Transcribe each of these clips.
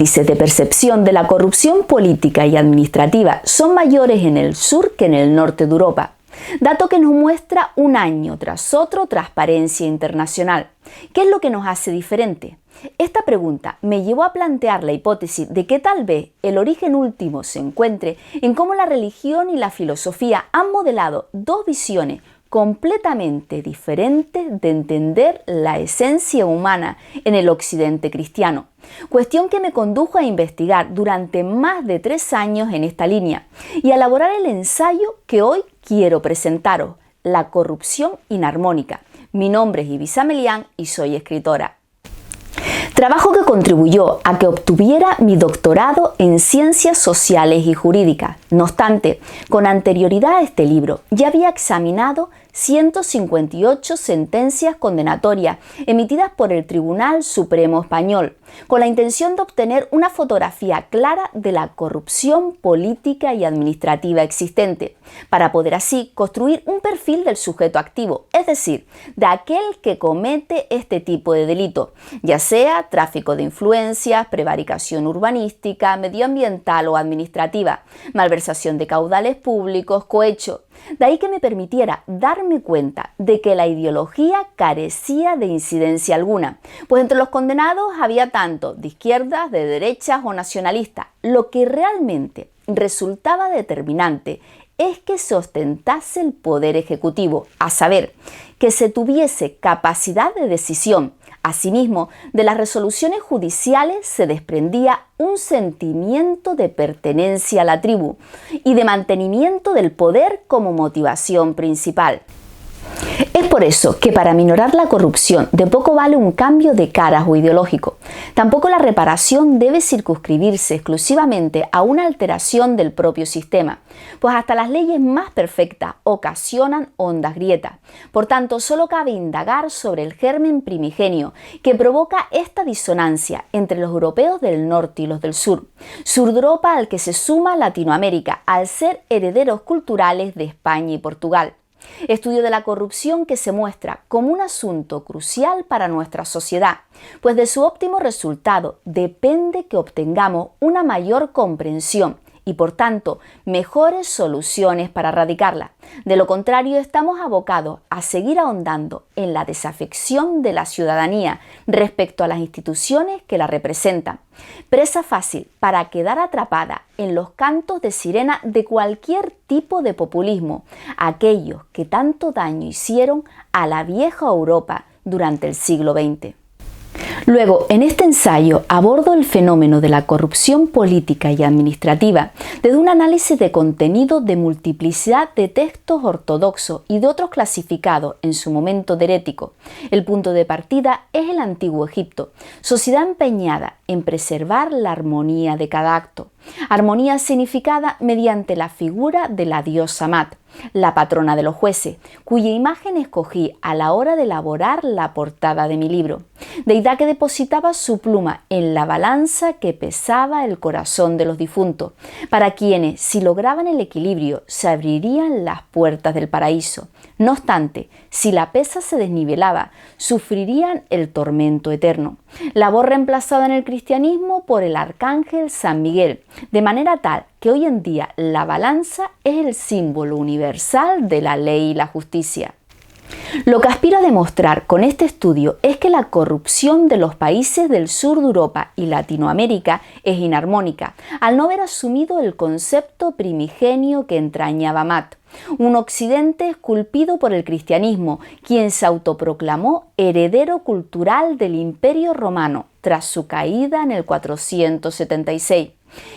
índices de percepción de la corrupción política y administrativa son mayores en el sur que en el norte de Europa, dato que nos muestra un año tras otro transparencia internacional. ¿Qué es lo que nos hace diferente? Esta pregunta me llevó a plantear la hipótesis de que tal vez el origen último se encuentre en cómo la religión y la filosofía han modelado dos visiones completamente diferentes de entender la esencia humana en el occidente cristiano, cuestión que me condujo a investigar durante más de 3 años en esta línea y a elaborar el ensayo que hoy quiero presentaros, La corrupción inarmónica. Mi nombre es Ibiza Melián y soy escritora. Trabajo que contribuyó a que obtuviera mi doctorado en Ciencias Sociales y Jurídicas. No obstante, con anterioridad a este libro ya había examinado 158 sentencias condenatorias emitidas por el Tribunal Supremo Español, con la intención de obtener una fotografía clara de la corrupción política y administrativa existente, para poder así construir un perfil del sujeto activo, es decir, de aquel que comete este tipo de delito, ya sea tráfico de influencias, prevaricación urbanística, medioambiental o administrativa, malversación de caudales públicos, cohecho. De ahí que me permitiera darme cuenta de que la ideología carecía de incidencia alguna, pues entre los condenados había tanto de izquierdas, de derechas o nacionalistas. Lo que realmente resultaba determinante es que se ostentase el poder ejecutivo, a saber, que se tuviese capacidad de decisión. Asimismo, de las resoluciones judiciales se desprendía un sentimiento de pertenencia a la tribu y de mantenimiento del poder como motivación principal. Es por eso que para minorar la corrupción de poco vale un cambio de caras o ideológico. Tampoco la reparación debe circunscribirse exclusivamente a una alteración del propio sistema, pues hasta las leyes más perfectas ocasionan hondas grietas. Por tanto, solo cabe indagar sobre el germen primigenio que provoca esta disonancia entre los europeos del norte y los del sur. Sur de Europa al que se suma Latinoamérica, al ser herederos culturales de España y Portugal. Estudio de la corrupción que se muestra como un asunto crucial para nuestra sociedad, pues de su óptimo resultado depende que obtengamos una mayor comprensión y, por tanto, mejores soluciones para erradicarla. De lo contrario, estamos abocados a seguir ahondando en la desafección de la ciudadanía respecto a las instituciones que la representan. Presa fácil para quedar atrapada en los cantos de sirena de cualquier tipo de populismo, aquellos que tanto daño hicieron a la vieja Europa durante el siglo XX. Luego, en este ensayo abordo el fenómeno de la corrupción política y administrativa desde un análisis de contenido de multiplicidad de textos ortodoxos y de otros clasificados en su momento de heréticos. El punto de partida es el Antiguo Egipto, sociedad empeñada en preservar la armonía de cada acto. Armonía significada mediante la figura de la diosa Mat, la patrona de los jueces, cuya imagen escogí a la hora de elaborar la portada de mi libro. Deidad que depositaba su pluma en la balanza que pesaba el corazón de los difuntos, para quienes, si lograban el equilibrio, se abrirían las puertas del paraíso. No obstante, si la pesa se desnivelaba, sufrirían el tormento eterno. Labor reemplazada en el cristianismo por el arcángel San Miguel, de manera tal que hoy en día la balanza es el símbolo universal de la ley y la justicia. Lo que aspiro a demostrar con este estudio es que la corrupción de los países del sur de Europa y Latinoamérica es inarmónica, al no haber asumido el concepto primigenio que entrañaba Mat, un occidente esculpido por el cristianismo, quien se autoproclamó heredero cultural del Imperio Romano tras su caída en el 476.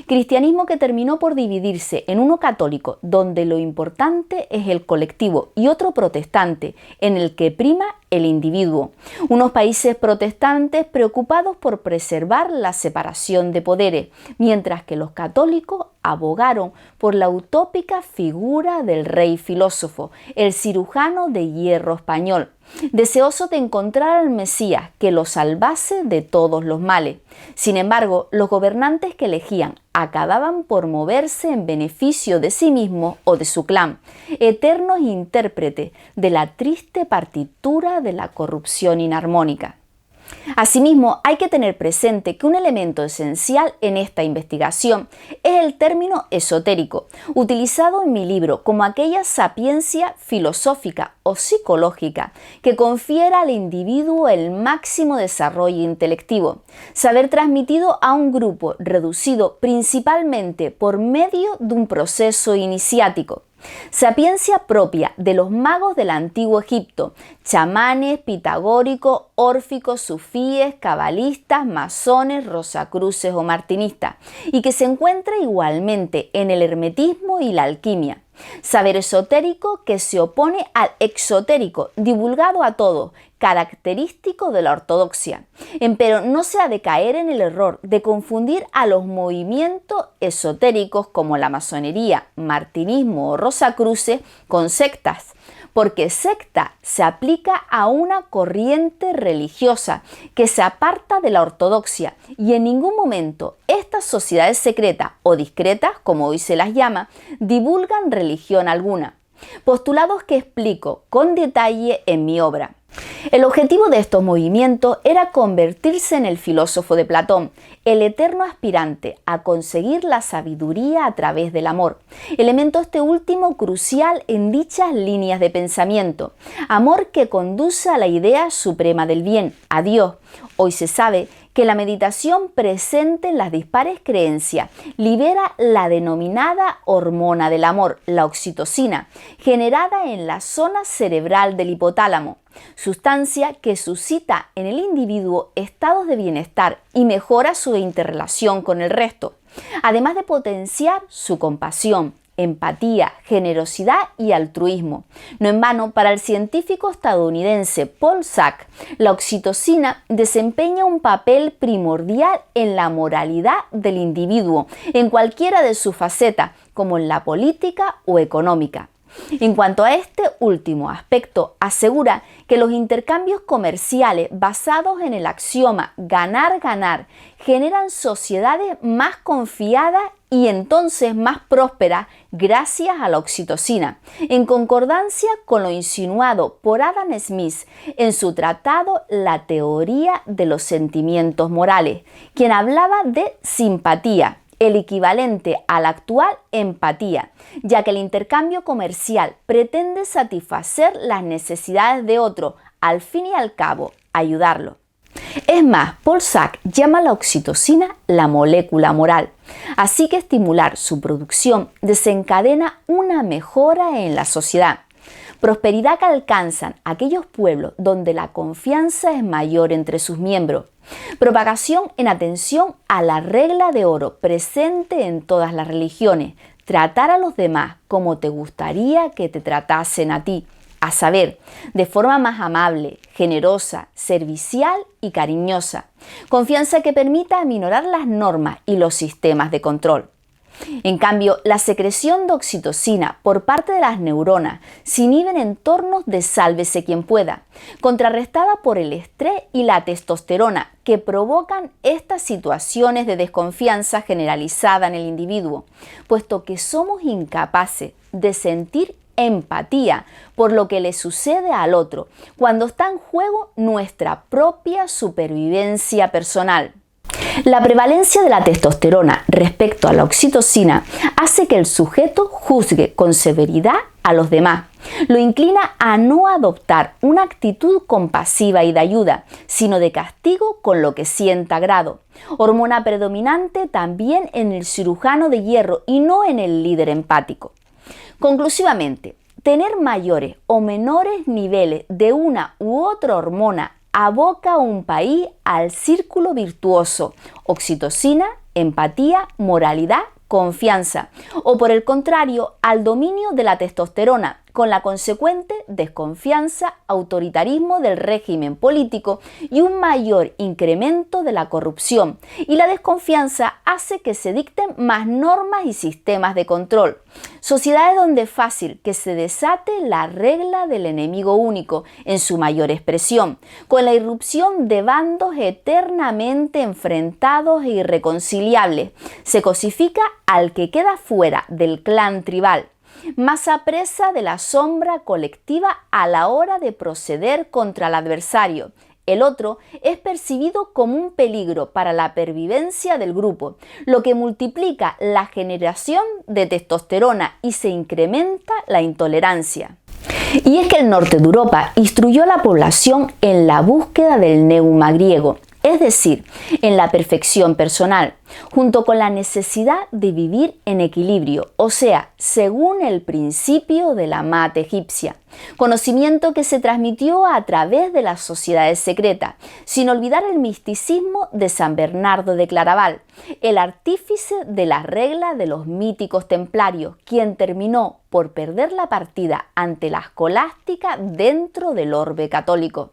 Cristianismo que terminó por dividirse en uno católico, donde lo importante es el colectivo, y otro protestante, en el que prima el individuo. Unos países protestantes preocupados por preservar la separación de poderes, mientras que los católicos abogaron por la utópica figura del rey filósofo, el cirujano de hierro español, deseoso de encontrar al Mesías que lo salvase de todos los males. Sin embargo, los gobernantes que elegían acababan por moverse en beneficio de sí mismos o de su clan, eternos intérpretes de la triste partitura de la corrupción inarmónica. Asimismo, hay que tener presente que un elemento esencial en esta investigación es el término esotérico, utilizado en mi libro como aquella sapiencia filosófica o psicológica que confiera al individuo el máximo desarrollo intelectivo, saber transmitido a un grupo reducido principalmente por medio de un proceso iniciático. Sapiencia propia de los magos del antiguo Egipto, chamanes, pitagóricos, órficos, sufíes, cabalistas, masones, rosacruces o martinistas, y que se encuentra igualmente en el hermetismo y la alquimia. Saber esotérico que se opone al exotérico, divulgado a todos, característico de la ortodoxia. Empero no se ha de caer en el error de confundir a los movimientos esotéricos como la masonería, martinismo o rosacruces con sectas, porque secta se aplica a una corriente religiosa que se aparta de la ortodoxia y en ningún momento estas sociedades secretas o discretas, como hoy se las llama, divulgan religión alguna. Postulados que explico con detalle en mi obra. El objetivo de estos movimientos era convertirse en el filósofo de Platón, el eterno aspirante a conseguir la sabiduría a través del amor, elemento este último crucial en dichas líneas de pensamiento, amor que conduce a la idea suprema del bien, a Dios. Hoy se sabe que la meditación presente en las dispares creencias libera la denominada hormona del amor, la oxitocina, generada en la zona cerebral del hipotálamo, sustancia que suscita en el individuo estados de bienestar y mejora su interrelación con el resto, además de potenciar su compasión, empatía, generosidad y altruismo. No en vano, para el científico estadounidense Paul Sack, la oxitocina desempeña un papel primordial en la moralidad del individuo, en cualquiera de sus facetas, como en la política o económica. En cuanto a este último aspecto, asegura que los intercambios comerciales basados en el axioma ganar-ganar generan sociedades más confiadas y entonces más prósperas gracias a la oxitocina, en concordancia con lo insinuado por Adam Smith en su tratado La teoría de los sentimientos morales, quien hablaba de simpatía, el equivalente a la actual empatía, ya que el intercambio comercial pretende satisfacer las necesidades de otro, al fin y al cabo, ayudarlo. Es más, Paul Sack llama a la oxitocina la molécula moral, así que estimular su producción desencadena una mejora en la sociedad. Prosperidad que alcanzan aquellos pueblos donde la confianza es mayor entre sus miembros. Propagación en atención a la regla de oro presente en todas las religiones. Tratar a los demás como te gustaría que te tratasen a ti. A saber, de forma más amable, generosa, servicial y cariñosa. Confianza que permita aminorar las normas y los sistemas de control. En cambio, la secreción de oxitocina por parte de las neuronas se inhibe en entornos de sálvese quien pueda, contrarrestada por el estrés y la testosterona que provocan estas situaciones de desconfianza generalizada en el individuo, puesto que somos incapaces de sentir empatía por lo que le sucede al otro, cuando está en juego nuestra propia supervivencia personal. La prevalencia de la testosterona respecto a la oxitocina hace que el sujeto juzgue con severidad a los demás. Lo inclina a no adoptar una actitud compasiva y de ayuda, sino de castigo con lo que sienta agrado. Hormona predominante también en el cirujano de hierro y no en el líder empático. Conclusivamente, tener mayores o menores niveles de una u otra hormona aboca a un país al círculo virtuoso, oxitocina, empatía, moralidad, confianza, o por el contrario, al dominio de la testosterona, con la consecuente desconfianza, autoritarismo del régimen político y un mayor incremento de la corrupción. Y la desconfianza hace que se dicten más normas y sistemas de control. Sociedades donde es fácil que se desate la regla del enemigo único en su mayor expresión, con la irrupción de bandos eternamente enfrentados e irreconciliables. Se cosifica al que queda fuera del clan tribal, masa presa de la sombra colectiva a la hora de proceder contra el adversario. El otro es percibido como un peligro para la pervivencia del grupo, lo que multiplica la generación de testosterona y se incrementa la intolerancia. Y es que el norte de Europa instruyó a la población en la búsqueda del neuma griego, es decir, en la perfección personal, junto con la necesidad de vivir en equilibrio, o sea, según el principio de la mate egipcia, conocimiento que se transmitió a través de las sociedades secretas, sin olvidar el misticismo de San Bernardo de Claraval, el artífice de las reglas de los míticos templarios, quien terminó por perder la partida ante la escolástica dentro del orbe católico.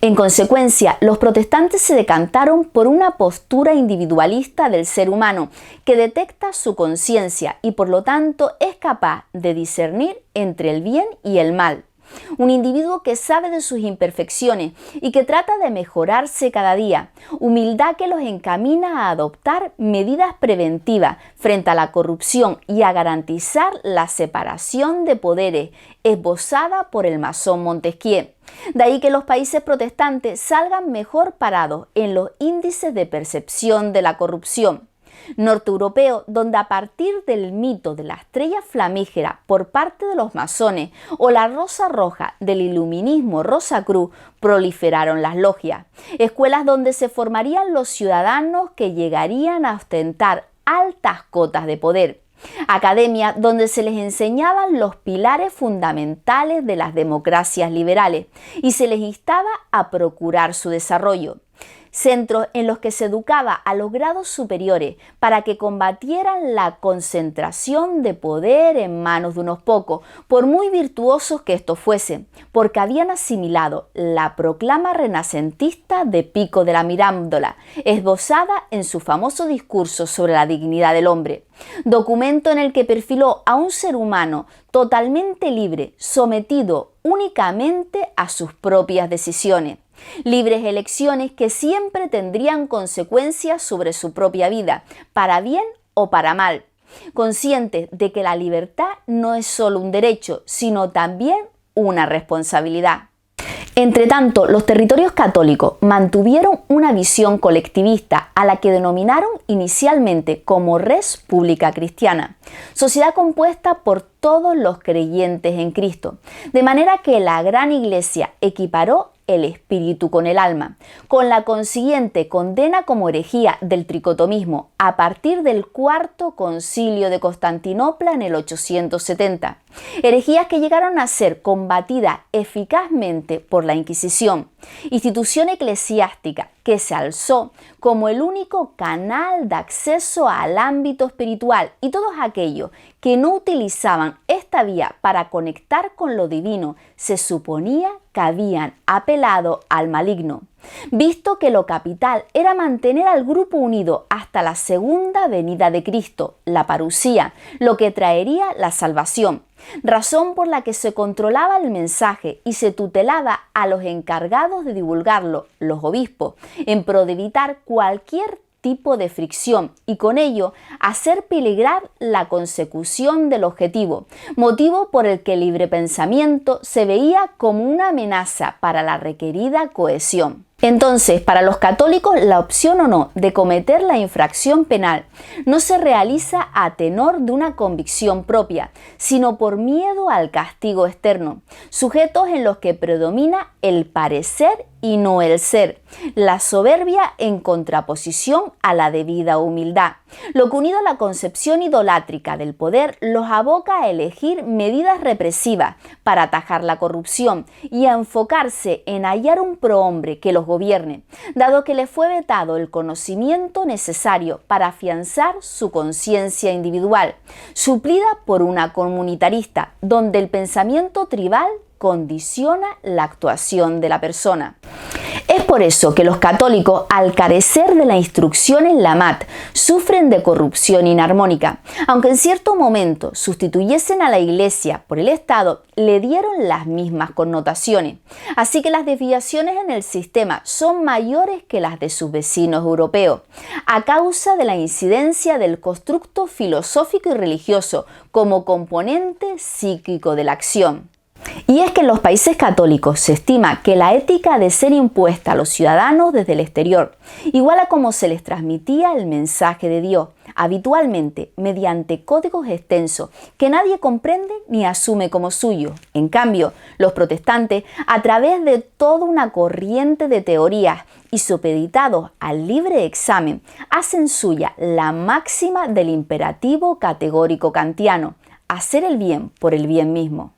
En consecuencia, los protestantes se decantaron por una postura individualista del ser humano que detecta su conciencia y por lo tanto es capaz de discernir entre el bien y el mal. Un individuo que sabe de sus imperfecciones y que trata de mejorarse cada día, humildad que los encamina a adoptar medidas preventivas frente a la corrupción y a garantizar la separación de poderes esbozada por el masón Montesquieu. De ahí que los países protestantes salgan mejor parados en los índices de percepción de la corrupción. Norteeuropeo, donde a partir del mito de la estrella flamígera por parte de los masones o la rosa roja del iluminismo Rosacruz proliferaron las logias, escuelas donde se formarían los ciudadanos que llegarían a ostentar altas cotas de poder. Academia donde se les enseñaban los pilares fundamentales de las democracias liberales y se les instaba a procurar su desarrollo. Centros en los que se educaba a los grados superiores para que combatieran la concentración de poder en manos de unos pocos, por muy virtuosos que estos fuesen, porque habían asimilado la proclama renacentista de Pico de la Mirandola, esbozada en su famoso discurso sobre la dignidad del hombre, documento en el que perfiló a un ser humano totalmente libre, sometido únicamente a sus propias decisiones. Libres elecciones que siempre tendrían consecuencias sobre su propia vida, para bien o para mal, conscientes de que la libertad no es solo un derecho, sino también una responsabilidad. Entretanto, los territorios católicos mantuvieron una visión colectivista a la que denominaron inicialmente como Res Publica Cristiana, sociedad compuesta por todos los creyentes en Cristo, de manera que la Gran Iglesia equiparó el espíritu con el alma, con la consiguiente condena como herejía del tricotomismo a partir del Cuarto Concilio de Constantinopla en el 870. Herejías que llegaron a ser combatidas eficazmente por la Inquisición, institución eclesiástica que se alzó como el único canal de acceso al ámbito espiritual, y todos aquellos que no utilizaban esta vía para conectar con lo divino se suponía que habían apelado al maligno, visto que lo capital era mantener al grupo unido hasta la segunda venida de Cristo, la parusía, lo que traería la salvación, razón por la que se controlaba el mensaje y se tutelaba a los encargados de divulgarlo, los obispos, en pro de evitar cualquier tipo de fricción y con ello hacer peligrar la consecución del objetivo, motivo por el que el libre pensamiento se veía como una amenaza para la requerida cohesión. Entonces, para los católicos, la opción o no de cometer la infracción penal no se realiza a tenor de una convicción propia, sino por miedo al castigo externo, sujetos en los que predomina el parecer y no el ser, la soberbia en contraposición a la debida humildad, lo que unido a la concepción idolátrica del poder los aboca a elegir medidas represivas para atajar la corrupción y a enfocarse en hallar un prohombre que los gobierne, dado que le fue vetado el conocimiento necesario para afianzar su conciencia individual, suplida por una comunitarista, donde el pensamiento tribal condiciona la actuación de la persona. Es por eso que los católicos, al carecer de la instrucción en la MAT, sufren de corrupción inarmónica. Aunque en cierto momento sustituyesen a la Iglesia por el Estado, le dieron las mismas connotaciones. Así que las desviaciones en el sistema son mayores que las de sus vecinos europeos, a causa de la incidencia del constructo filosófico y religioso como componente psíquico de la acción. Y es que en los países católicos se estima que la ética ha de ser impuesta a los ciudadanos desde el exterior, igual a cómo se les transmitía el mensaje de Dios, habitualmente mediante códigos extensos que nadie comprende ni asume como suyo. En cambio, los protestantes, a través de toda una corriente de teorías y supeditados al libre examen, hacen suya la máxima del imperativo categórico kantiano: hacer el bien por el bien mismo.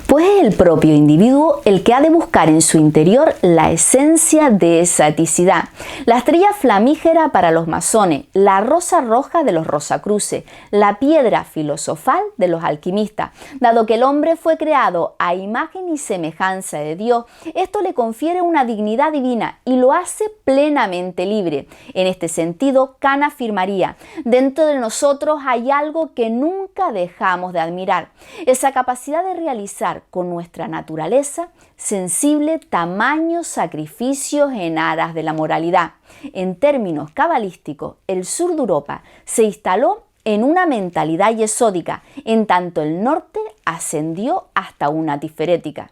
Pues es el propio individuo el que ha de buscar en su interior la esencia de esa eticidad. La estrella flamígera para los masones, la rosa roja de los rosacruces, la piedra filosofal de los alquimistas. Dado que el hombre fue creado a imagen y semejanza de Dios, esto le confiere una dignidad divina y lo hace plenamente libre. En este sentido, Kant afirmaría: dentro de nosotros hay algo que nunca dejamos de admirar, esa capacidad de realizar con nuestra naturaleza sensible tamaños sacrificios en aras de la moralidad. En términos cabalísticos, el sur de Europa se instaló en una mentalidad yesódica, en tanto el norte ascendió hasta una tiferética.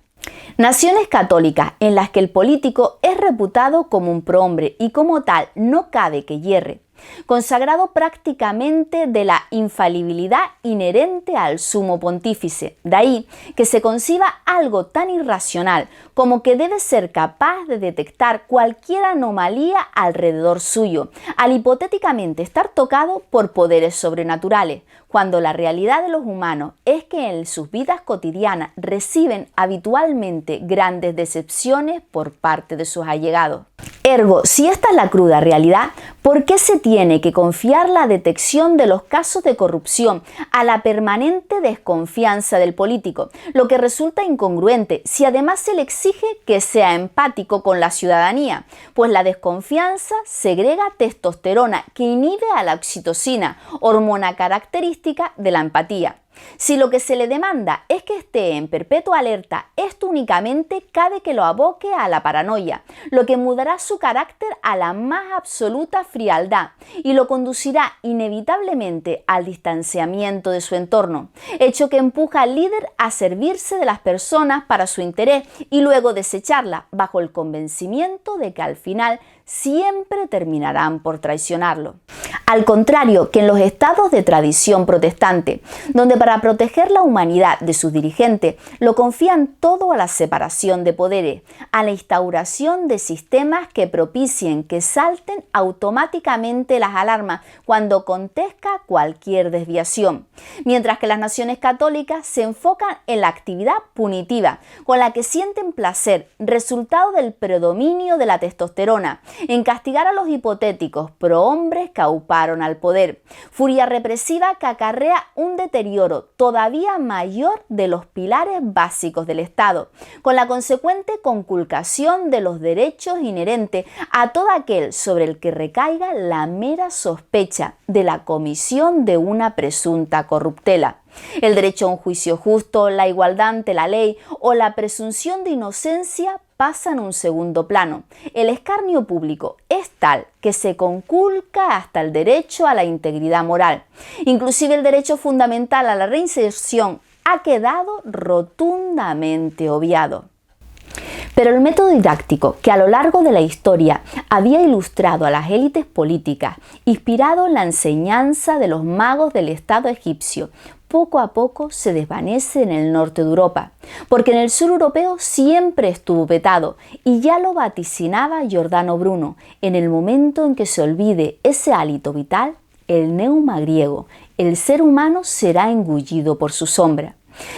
Naciones católicas en las que el político es reputado como un prohombre y como tal no cabe que yerre, consagrado prácticamente de la infalibilidad inherente al sumo pontífice. De ahí que se conciba algo tan irracional como que debe ser capaz de detectar cualquier anomalía alrededor suyo, al hipotéticamente estar tocado por poderes sobrenaturales, cuando la realidad de los humanos es que en sus vidas cotidianas reciben habitualmente grandes decepciones por parte de sus allegados. Ergo, si esta es la cruda realidad, ¿por qué se tiene que confiar la detección de los casos de corrupción a la permanente desconfianza del político? Lo que resulta incongruente si además se le exige que sea empático con la ciudadanía, pues la desconfianza segrega testosterona que inhibe a la oxitocina, hormona característica de la empatía. Si lo que se le demanda es que esté en perpetua alerta, esto únicamente cabe que lo aboque a la paranoia, lo que mudará su carácter a la más absoluta frialdad y lo conducirá inevitablemente al distanciamiento de su entorno, hecho que empuja al líder a servirse de las personas para su interés y luego desecharlas bajo el convencimiento de que al final siempre terminarán por traicionarlo. Al contrario que en los estados de tradición protestante, donde para proteger la humanidad de sus dirigentes lo confían todo a la separación de poderes, a la instauración de sistemas que propicien que salten automáticamente las alarmas cuando acontezca cualquier desviación, mientras que las naciones católicas se enfocan en la actividad punitiva, con la que sienten placer, resultado del predominio de la testosterona, en castigar a los hipotéticos prohombres que auparon al poder, furia represiva que acarrea un deterioro todavía mayor de los pilares básicos del Estado, con la consecuente conculcación de los derechos inherentes a todo aquel sobre el que recaiga la mera sospecha de la comisión de una presunta corruptela. El derecho a un juicio justo, la igualdad ante la ley o la presunción de inocencia pasan a un segundo plano. El escarnio público es tal que se conculca hasta el derecho a la integridad moral. Inclusive el derecho fundamental a la reinserción ha quedado rotundamente obviado. Pero el método didáctico que a lo largo de la historia había ilustrado a las élites políticas, inspirado en la enseñanza de los magos del Estado egipcio, poco a poco se desvanece en el norte de Europa, porque en el sur europeo siempre estuvo vetado, y ya lo vaticinaba Giordano Bruno: en el momento en que se olvide ese hálito vital, el neuma griego, el ser humano será engullido por su sombra.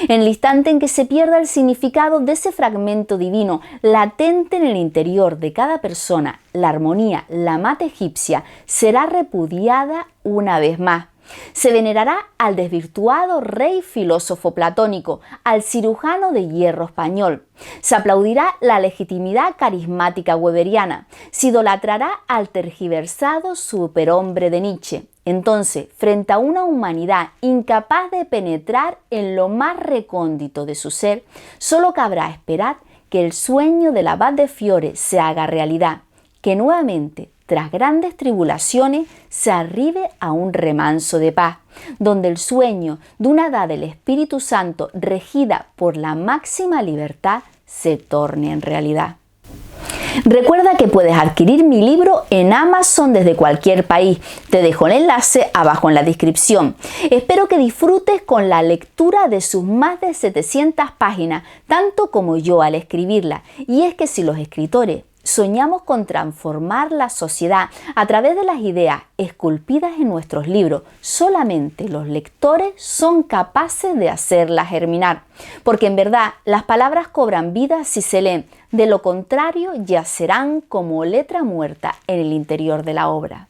En el instante en que se pierda el significado de ese fragmento divino latente en el interior de cada persona, la armonía, la mata egipcia, será repudiada una vez más. Se venerará al desvirtuado rey filósofo platónico, al cirujano de hierro español. Se aplaudirá la legitimidad carismática weberiana. Se idolatrará al tergiversado superhombre de Nietzsche. Entonces, frente a una humanidad incapaz de penetrar en lo más recóndito de su ser, solo cabrá esperar que el sueño del abad de Fiore se haga realidad, que nuevamente, tras grandes tribulaciones, se arribe a un remanso de paz, donde el sueño de una edad del Espíritu Santo regida por la máxima libertad se torne en realidad. Recuerda que puedes adquirir mi libro en Amazon desde cualquier país. Te dejo el enlace abajo en la descripción. Espero que disfrutes con la lectura de sus más de 700 páginas, tanto como yo al escribirla. Y es que si los escritores soñamos con transformar la sociedad a través de las ideas esculpidas en nuestros libros, solamente los lectores son capaces de hacerlas germinar. Porque en verdad las palabras cobran vida si se leen, de lo contrario yacerán como letra muerta en el interior de la obra.